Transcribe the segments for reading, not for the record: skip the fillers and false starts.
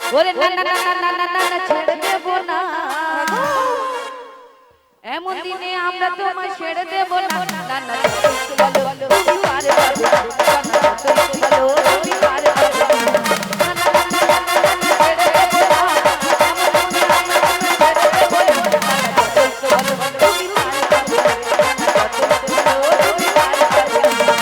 ওরে না না না না না না না ছেড়ে দেব না এমন দিনে আমরা তোমায় ছেড়ে দেব না না না বলো তুমি পারে পাবে না না তুমি বলো তুমি পারে পাবে না না না ছেড়ে দেব না এমন দিনে আমরা তোমায় ছেড়ে দেব না না বলো তুমি পারে পাবে না তুমি পারে পাবে না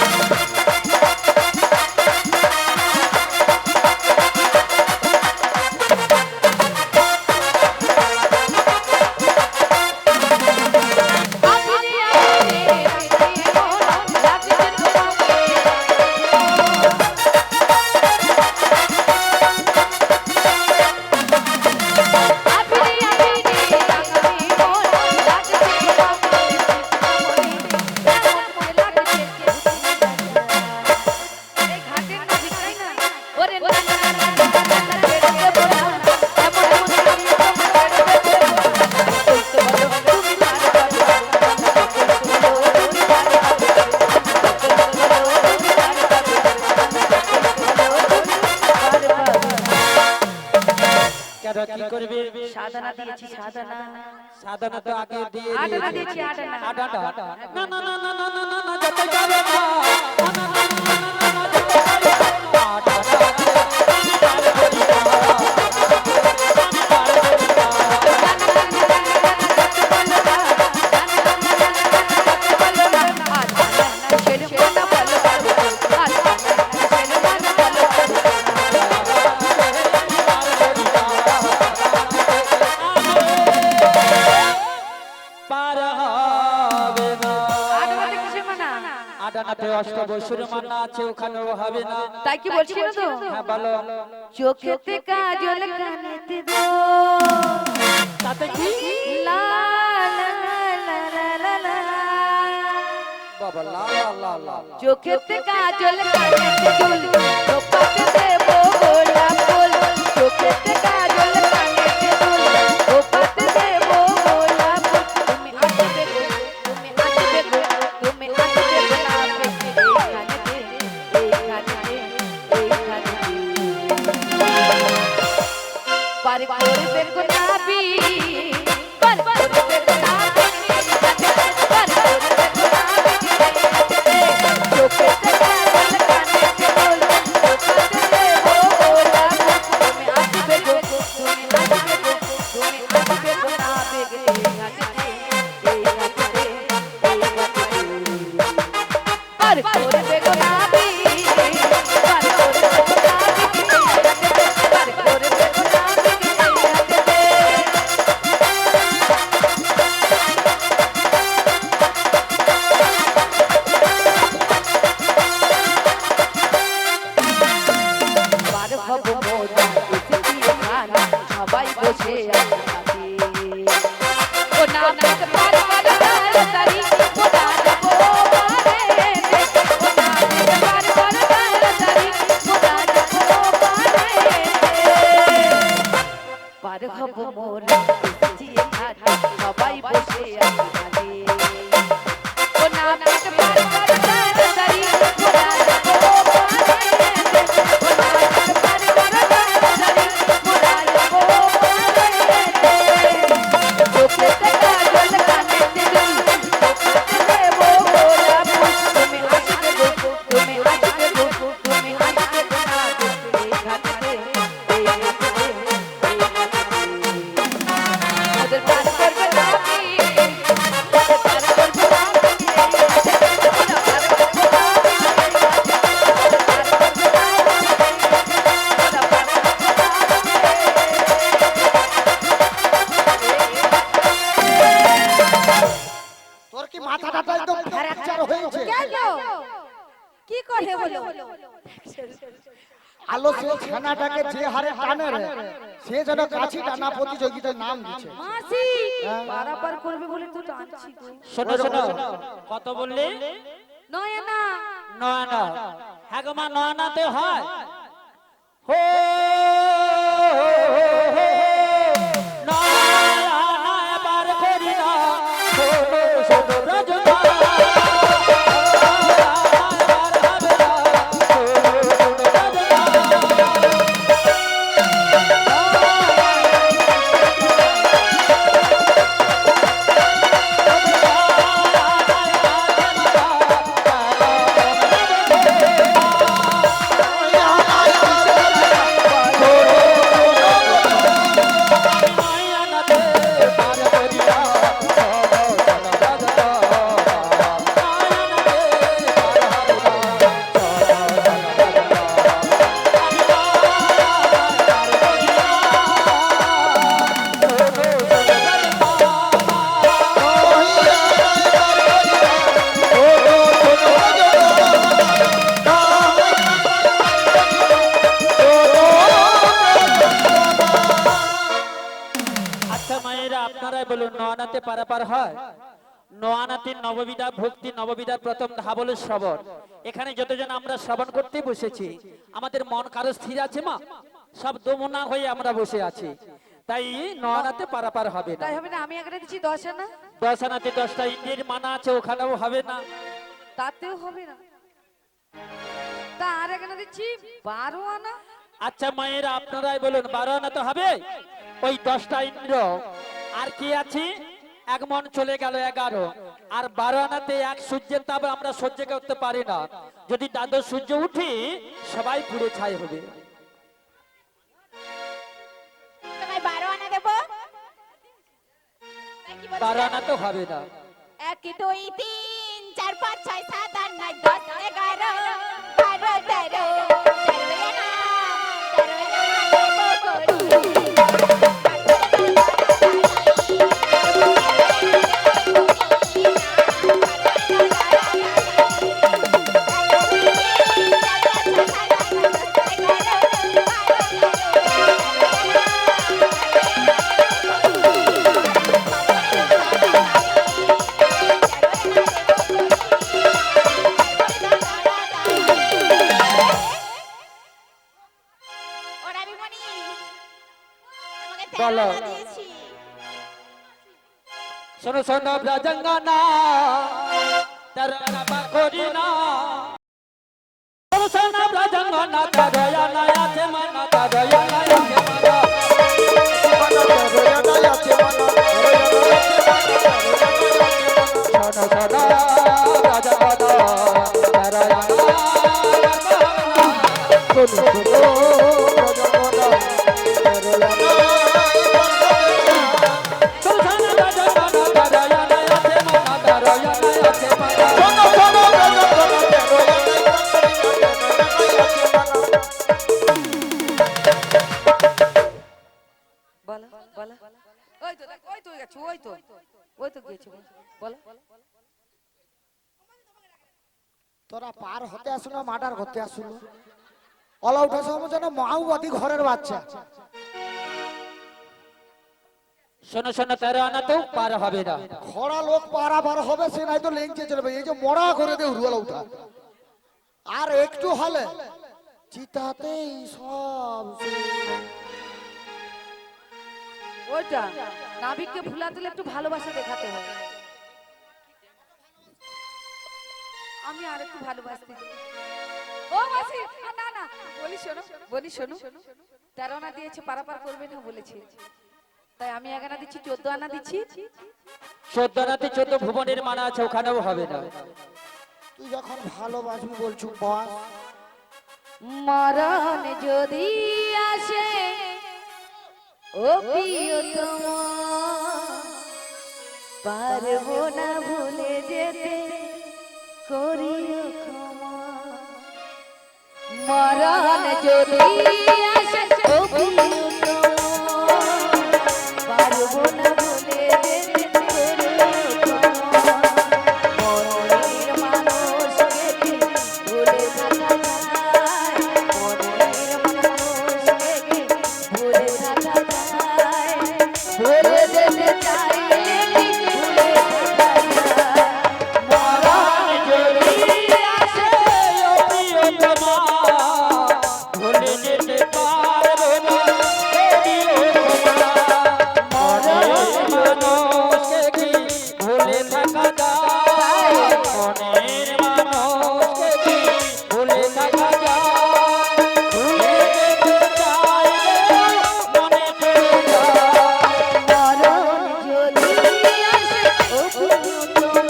সাধনা দিয়েছি সাধনা সাধনা তো আগে দিয়ে আডানা দিয়েছি আডানা আডাটা না না না না না না না যেতে যাবে না তাই কি বলছি না তো হ্যাঁ বলো চোখেতে কাজল কানেতে দো তাতে কি লা লা লা লা লা লা বাবা লা লা লা চোখেতে কাজল কানেতে দুল তোপাতে দেব গোলাপ ফুল চোখেতে কাজল কানেতে দুল তোপাতে দেব গোলাপ ফুল তুমি আসবে গো তুমি আসবে গো তুমি আসবে গোলাপে পার করবে গোলাপি পার করবে গোলাপি পার করবে গোলাপি চোখেতে কাজল কানেতে দুল তোপাতে দেব গোলাপ তুমি আসবে গো তুমি আসবে গো তুমি আসবে গোলাপে এই ঘাটে পার করবে গোলাপি পার করবে গোলাপি পার করবে গোলাপি পার হব মোরা এসেছি এখানে সবাই বসে আছে ও নাম পার পার তারি ও নাম পারে ও নাম পার পার তারি ও নাম পারে পার হব মোরা এসেছি এখানে সবাই বসে আছে ও নাম পার পার তারি ও নাম কি করে হলো আলো সে ছানাটাকে যে হারে টানে রে সে যেন কাছি টানা প্রতিযোগিতায় নাম দিচ্ছে মাসি পারাপার করবে বলে তো টানছি তো শোনো শোনো কত বললি নয়না নয়না হ্যাঁ গো মা নয়নাতে হয় হো নয়না বার করি না শোনো শোনো রজনা নয়না আপনারাই বলুন নয়নাতে পারাপার হয়? নয়নাতে নববিধা ভক্তি, নববিধার প্রথম ধাপ হলো শ্রবণ। এখানে যতজন আমরা শ্রবণ করতে বসেছি, আমাদের মন কারো স্থির আছে মা? সব দমনা হয়ে আমরা বসে আছি, তাই নয়নাতে পারাপার হবে না। তাই হবে না, আমি এখানে দিচ্ছি 10 আনা। 10 আনাতে 10টা ইন্দ্রির মানা আছে, ওখানেও হবে না। তাতেও হবে না, তা আর এখানে দিচ্ছি 12 আনা। আচ্ছা মায়েরা আপনারাই বলুন 12 আনা তো হবে? ওই 10টা ইন্দ্র আর কি আছে? এক মন চলে গেল 11, আর 12 আনাতে এক সূর্যের তাপ আমরা সহ্য করতে পারি না। যদি দ্বাদশ সূর্য উঠি সবাই পুড়ে ছাই হবে। তোমায় 12 আনা দেবো? তাই কি বলছো? 12 আনা তো হবে না। 1 2 3 4 5 6 7 8 9 10 11 12 13 13 আনা 13 আনা দেবো ওরা বিমনি তোমাকে 13 বলো। আনা দিয়েছি। শোনো শোনো ব্রজঙ্গনা তরনা করি না, শোনো শোনো ব্রজঙ্গনা তরনা আছে মনা তরনা আছে মনা। শোনো শোনো ব্রজঙ্গনা তরনা বলো বলো, ওই তো দেখ, ওই তো গেছে, ওই তো গেছে, বলো। তোরা পার হতে আসু না মার্ডার করতে আসু না? অলা উঠে সময় যেন মাওবাদী ঘরের বাচ্চা। শোনো শোনো 13 আনা তো পার হবে না। খরা লোক পারাবার হবে, সে নাই তো লেংচে চলবে। এই যে মরা করে দে উড়ুয়ালা উঠা, আর একটু হলে চিতাতেই সব ওইটা নাবিককে ভুলা দিলে একটু ভালোবাসা দেখাতে হয়। আমি আর একটু ভালোবাসতে চাই। ও মাসি, না না, বলি শোনো, 13 আনা দিয়েছে, পারাপার করবে না বলেছে, তাই আমি 1 আনা দিচ্ছি, 14 আনা দিচ্ছি। 14 আনাতে 14 ভুবনের মানা আছে, ওখানেও হবে না। তুই যখন ভালোবাসবি বলছু বস। মরণ যদি আসে ও প্রিয়তম, পারবো না ভুলে যেতে, করিও ক্ষমা। মরণ যদি আসে ও প্রিয়তম, পারবো না ভুলে যেতে, করিও ক্ষমা। মনের মানুষকে কি ভুলে থাকা যায়? মনের মানুষকে কি ভুলে থাকা যায়? ভুলে যেতে চাইলে কি ভুলে থাকা যায়? মরণ যদি আসে ও প্রিয়তমা, ভুলে যেতে পারবো না, করিও ক্ষমা। মনের মানুষকে কি ভুলে থাকা যায়? মনের মানুষকে কি ভুলে থাকা যায়? ভুলে যেতে চাইলে মনে পড়ে যায়। মরণ যদি আসে ও প্রিয়তম,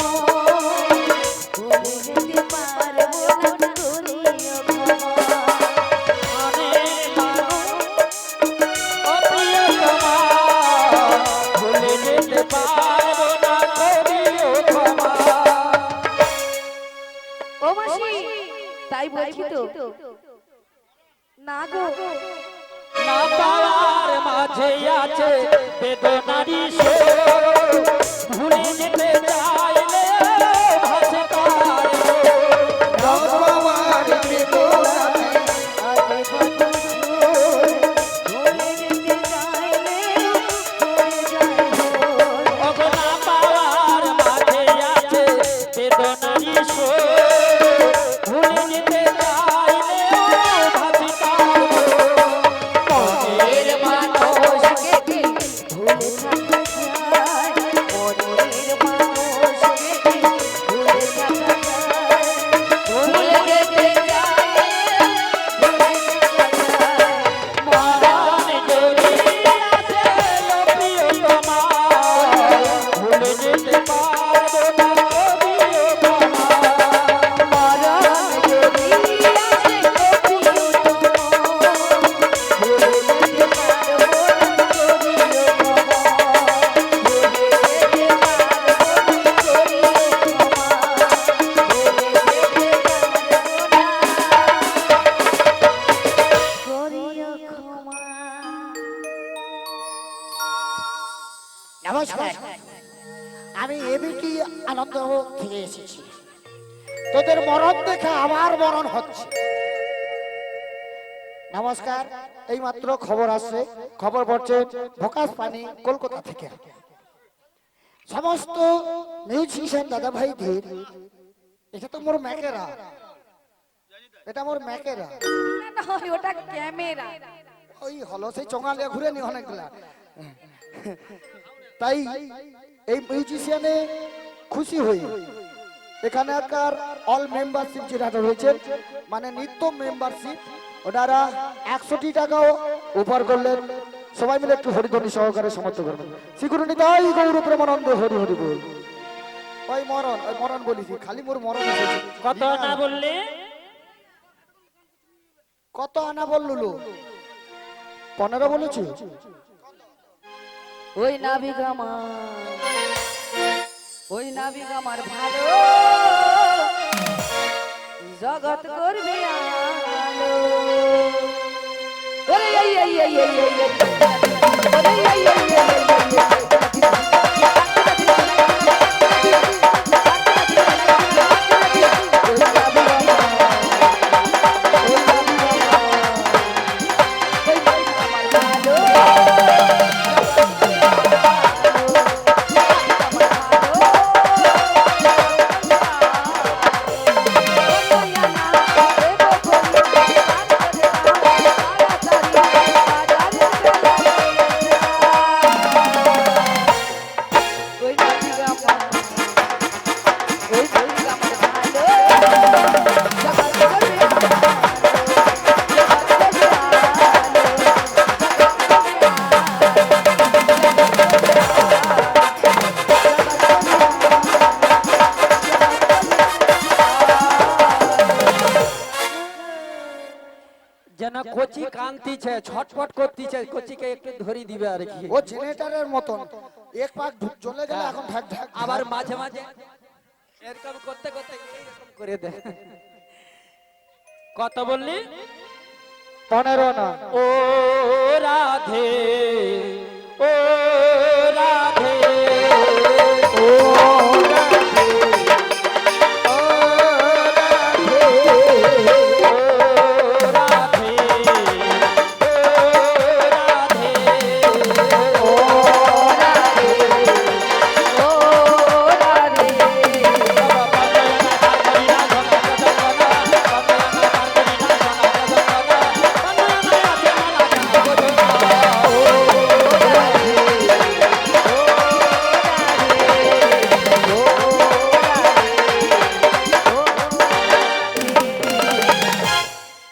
ভুলে যেতে পারবো না, করিও ক্ষমা। মনের মানুষ ও প্রিয়তমা, ভুলে যেতে পারবো না, করিও ক্ষমা। ও মাসি, তাই বলছি তো, না গো, না পাওয়ার মাঝে আছে বেদনারি সুর, ভুলে যেতে চাইলে ভাসে তার সুর। ভগবান বেদনাতে আগে বন্ধু ভুলে যেতে চাইলে ভুলে যায় গো। নমস্কার, আমি এবিটি আনন্দ থেকে এসেছি। তোদের মরণ দেখে আমার মরণ হচ্ছে। নমস্কার, এই মাত্র খবর আসছে, খবর পড়ছে ভোকাস পানি কলকাতা থেকে। সমস্ত মিউজিশিয়ান দাদা ভাইদের, এটা তো মোর ম্যাকেরা, এটা মোর ম্যাকেরা। না, ওটা ক্যামেরা। ওই হলো সেই চোঙালিয়া ঘুরে নি অনেকগুলা। তাই এই মিউজিশিয়ানে খুশি হই। এখানকার অল মেম্বারশিপ যেটা রয়েছে, মানে নিত্য মেম্বারশিপ, ওনারা 100 টাকাও উপহার করলেন। সবাই মিলে একটু হরিধ্বনি সহকারে সমর্থ করবেন। শিখুরনি তাই গৌর প্রেমানন্দ হরি হরি বল। ওই মরণ বলিছি, খালি মোর মরণ এসেছে। কত না বললে? কত আনা বললুলো? 15 বলেছি। ওই নাবিক আমার, ওই নাবিক আমার ভালো, জগৎ করবে আলো। ওরে এই এই এই এই এই এই, ওরে এই এই এই এই যেন কচি কান্তিছে, ছটফট করতিছে, কচিকে একটু ধরি দিবে আর কি। ও জেনারেটরের মতন, এক পাক চলে গেলে এখন ঢাক ঢাক। আবার মাঝে মাঝে এরকম করতে করতে এরকম করে দেয়। কত বললি? 15 না। ও রাধে, ও রাধে, ও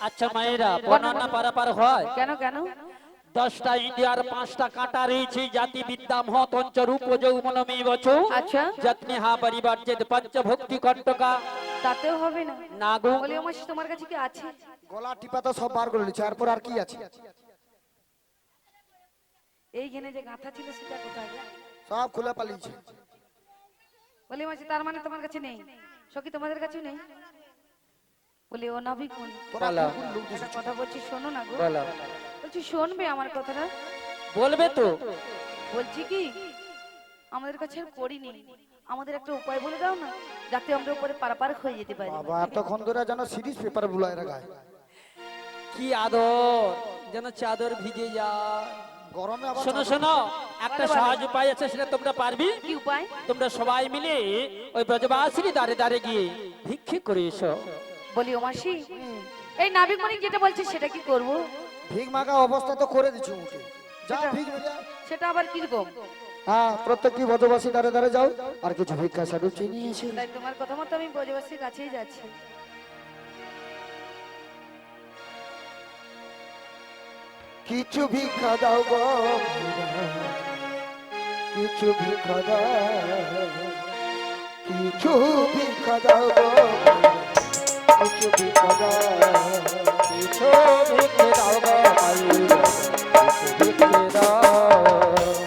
আচ্ছা মায়েরা, বর্ণনা পারাপার হয় কেন কেন? 10টা ইন্ডিয়ার 5টা কাঁটা রয়েছে। জাতি বিদ্যা মহৎ অঞ্চরূপ যৌমনমী বচু। আচ্ছা, যত্নে হা পরিবার যে পঞ্চভক্তি কণ্টকা তাতেও হবে না। না গো। বলি আমার তোমার কাছে কি আছে? গলা টিপা তো সব বার করে নিচ্ছে, এরপর আর কি আছে? এইখানে যে গাঁথা ছিল সেটা কোথায়? সব খুলে পালিয়েছে। বলি মাসি, তার মানে তোমার কাছে নেই? সখী তোমাদের কাছেও নেই? বলি ও নাবিক কোন? তোরা বলো। কোন লোক দিছিস? একটা কথা বলছি, শোনো না গো। বলো। বলছি শুনবে আমার কথাটা? বলবে তো। বলছি কি, আমাদের কাছে আর করি নেই, আমাদের একটা উপায় বলে দাও না, যাতে আমরা উপরে পারাপার হয়ে যেতে পারি। বাবা এতক্ষণ ধরে যেন সিরিজ পেপার বুলায় রাখায়। কি আদর, যেন চাদর ভিজে যায়। গরমে আবার শোনো শোনো, একটা সহজ উপায় আছে, সেটা তোমরা পারবি? কি উপায়? তোমরা সবাই মিলে ওই ব্রজবাসীর দাঁড়ে দাঁড়ে গিয়ে ভিক্ষে করে এসো। বলি ও মাসি, এই নাবিক মানিক যেটা বলছে সেটা কি করব? ভিক মাগা অবস্থা তো করে দিচ্ছি মুখে। যা ভিক মিলে। সেটা আবার কিরকম? হ্যাঁ, প্রত্যেকটি বদবাসী দাঁড়ে দাঁড়ে যাও, আর কিছু ভিক্ষা সাধু চিনিয়ে এসে। তাই তোমার কথা মতো আমি ব্রজবাসীর কাছেই যাচ্ছি। কিছু ভিক্ষা দাও গো, কিছু ভিক্ষা দাও, কিছু ভিক্ষা দাও গো, কিছু ভিক্ষা দাও, কিছু ভিক্ষা দাও গো, কিছু ভিক্ষা দাও।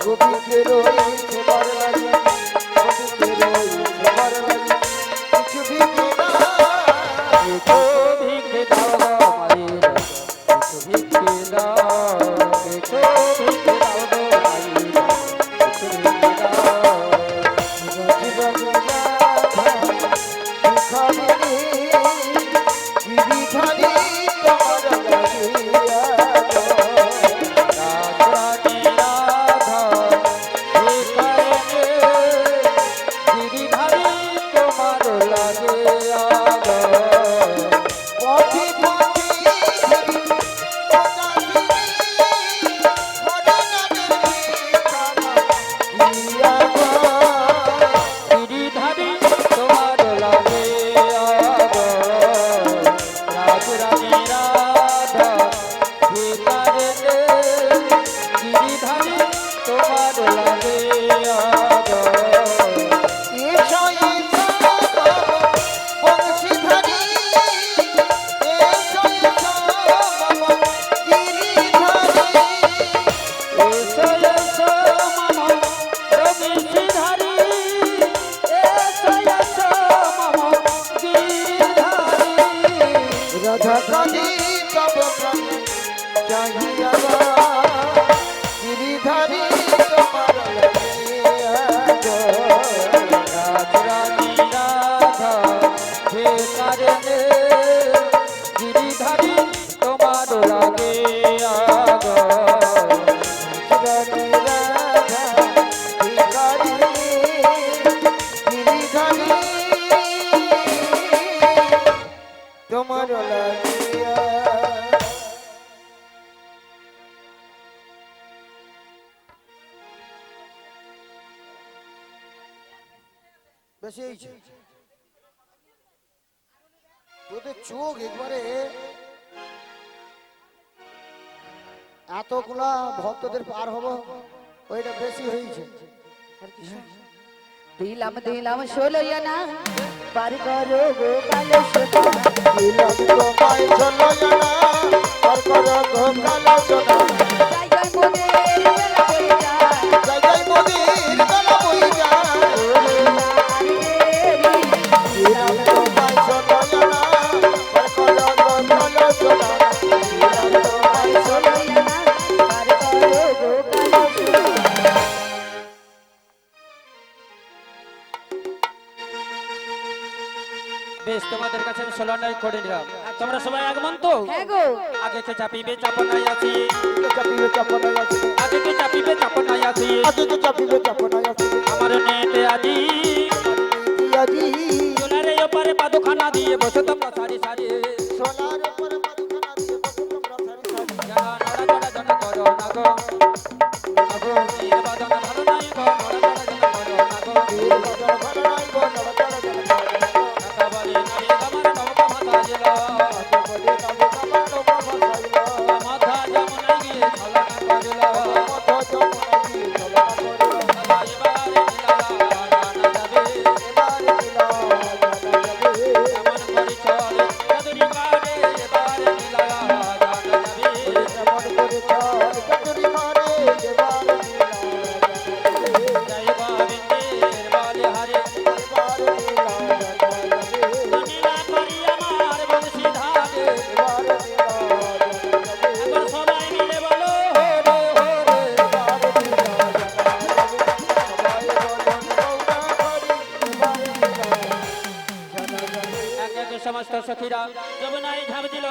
গো ভিক্ষে রয়েছে বার লাগে, গো ভিক্ষে রয়েছে বার লাগে, কিছু ভিক্ষা দাও, কিছু ভিক্ষে দাও গো মায়েরা, কিছু ভিক্ষে দাও, কিছু ভিক্ষে দাও গো মায়েরা, কিছু ভিক্ষে দাও। গিরিধারী তোমার লাগিয়া গো। রাজরানী রাধা যে কারণে গিরিধারী তোমার লাগে আগো। রানী রাধা ভিখারি গিরিধারী তোমার লাগিয়া। বেশি হয়েছে তোদের চোখ একবারে এতগুলা ভক্তদের পার হবো ওইটা বেশি হয়েছে। দিলাম দিলাম ষোলোয়ানা পার করো গোপাল সোনা দিলাম তোমায় চলো জানা আর করো গোপাল সোনা। জয় জয় মোদের বেলা বই যায় জয় জয় মোদির গলা বই যায়। দিলাম তোমায় চলো জানা আর করো গোপাল সোনা। দিলাম তোমায় চলো পার করো গোপাল সোনা বেশ, তোমাদের কাছে আমি ষোলনাই করে নিলাম। তোমরা সবাই আগমন তো? হ্যাঁ গো আগে কে চাপিবে চাপনাই আছি, চাপিবে চাপনায় আছে। আগে কে চাপিবে চাপনাই আছি। আজকে চাপিবে চাপনায় আছে। আমার নেতে আজি আজি সোনারে ওপারে পাদুখানা দিয়ে বসে তোমরা সারি সারি। সোনার উপরে মালিকানা দিয়ে বসে তোমরা সারি সারি। জানা নড়া চড়া জন করো না গো। আগো নীর বাদন ভালো নাই গো, নড়া চড়া জন করো না গো। বীর বাজার ভালো নাই গো, নড়া চড়া জন করো না গো। কথা বলে নারী আমার নবকা মাথা জেলা। আজকে বলে নামে কামার নব ভাসাইল। মাথা যমুনায় গিয়ে ছলনা করিল। মধ্য যমুনা দিয়ে চলনা করিল। দাদা এবারে নীলালা জানা যাবে। এবারে নীলা জানা যাবে। এমন করি চলে চতুরি মারে এবারে নীলালা জানা যাবে। এমন করে চল চতুরি মারে এবারে নীলা জানা যাবে। জয় গোবিন্দের বলে হরে এবারে নীলা জানা যাবে। নীলা করি আমার বংশী ধারে। এবারে নীলা জানা যাবে। একবার সবাই মিলে বলো হরে হরে। এবারে নীলা জানা যাবে। সবাই বলুন গৌরা হরি। এবারে নীলা জানা যাবে। এক এক সমস্ত সখীরা যমুনায় ঝাঁপ দিল।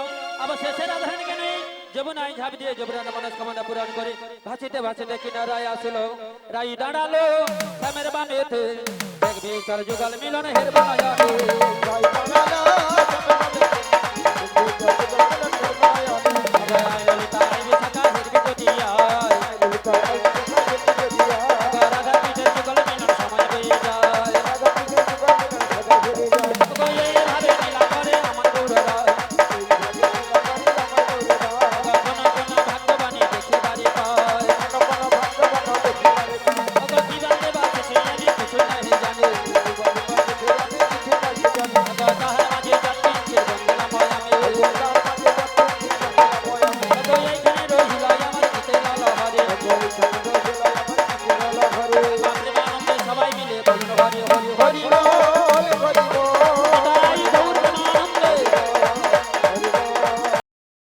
অবশেষে রাধারানীকে নেই যমুনায় ঝাঁপ দিয়ে যমুনার মনস্কামনা পূরণ করে ভাসিতে ভাসিতে কিনারায় আসিল। রাই দাঁড়ালো শ্যামের বামেতে দেখবি চল যুগল মিলন হের বানায়। জয় বাংলা